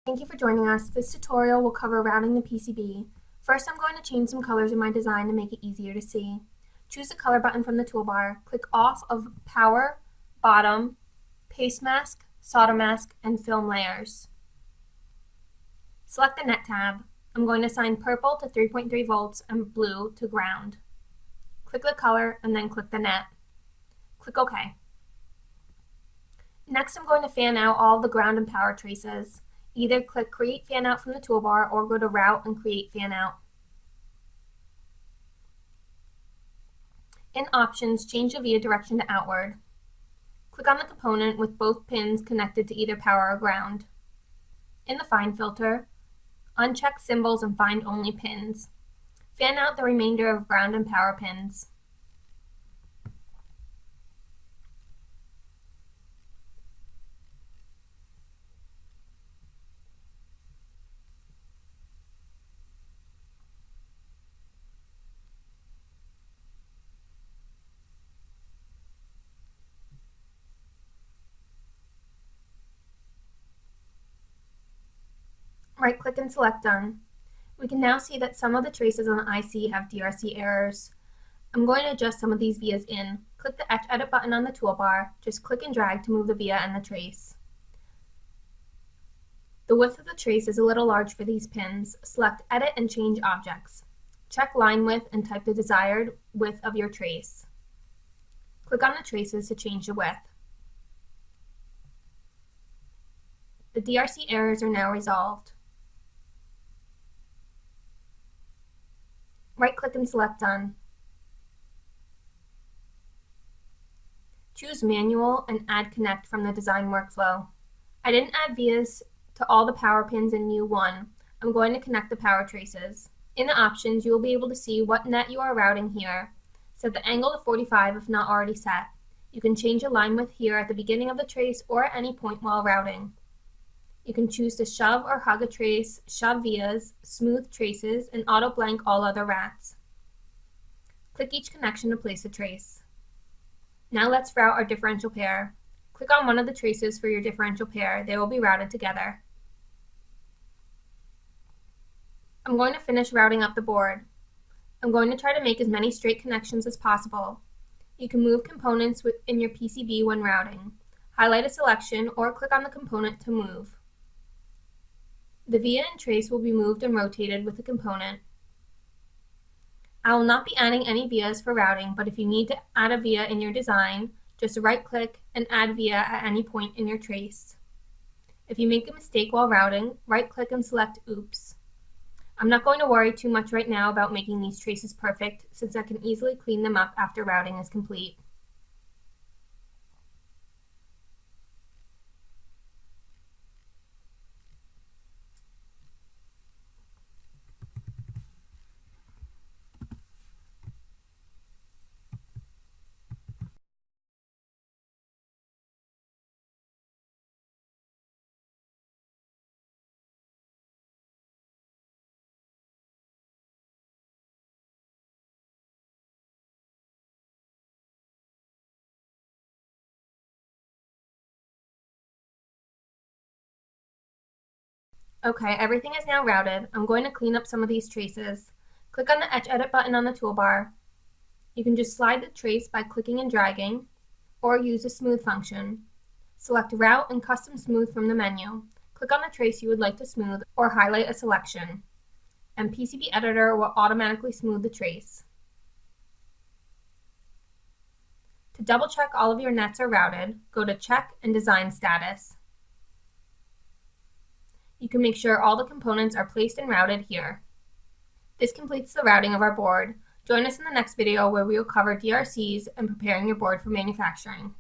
Thank you for joining us. This tutorial will cover routing the PCB. First, I'm going to change some colors in my design to make it easier to see. Choose the color button from the toolbar. Click off of Power, Bottom, Paste Mask, Solder Mask, and Film Layers. Select the Net tab. I'm going to assign purple to 3.3 volts and blue to ground. Click the color and then click the net. Click OK. Next, I'm going to fan out all the ground and power traces. Either click Create Fan Out from the toolbar or go to Route and Create Fan Out. In Options, change the via direction to outward. Click on the component with both pins connected to either power or ground. In the Find filter, uncheck Symbols and find only pins. Fan out the remainder of ground and power pins. Right-click and select Done. We can now see that some of the traces on the IC have DRC errors. I'm going to adjust some of these vias in. Click the Etch Edit button on the toolbar. Just click and drag to move the via and the trace. The width of the trace is a little large for these pins. Select Edit and Change Objects. Check Line Width and type the desired width of your trace. Click on the traces to change the width. The DRC errors are now resolved. Right-click and select Done. Choose Manual and Add Connect from the design workflow. I didn't add vias to all the power pins in U1. I'm going to connect the power traces. In the options, you will be able to see what net you are routing here. Set the angle to 45 if not already set. You can change the line width here at the beginning of the trace or at any point while routing. You can choose to shove or hug a trace, shove vias, smooth traces, and auto blank all other rats. Click each connection to place a trace. Now let's route our differential pair. Click on one of the traces for your differential pair. They will be routed together. I'm going to finish routing up the board. I'm going to try to make as many straight connections as possible. You can move components in your PCB when routing. Highlight a selection or click on the component to move. The via and trace will be moved and rotated with the component. I will not be adding any vias for routing, but if you need to add a via in your design, just right-click and add via at any point in your trace. If you make a mistake while routing, right-click and select Oops. I'm not going to worry too much right now about making these traces perfect, since I can easily clean them up after routing is complete. Okay, everything is now routed. I'm going to clean up some of these traces. Click on the Etch Edit button on the toolbar. You can just slide the trace by clicking and dragging, or use the Smooth function. Select Route and Custom Smooth from the menu. Click on the trace you would like to smooth, or highlight a selection, and PCB Editor will automatically smooth the trace. To double check all of your nets are routed, go to Check and Design Status. You can make sure all the components are placed and routed here. This completes the routing of our board. Join us in the next video where we will cover DRCs and preparing your board for manufacturing.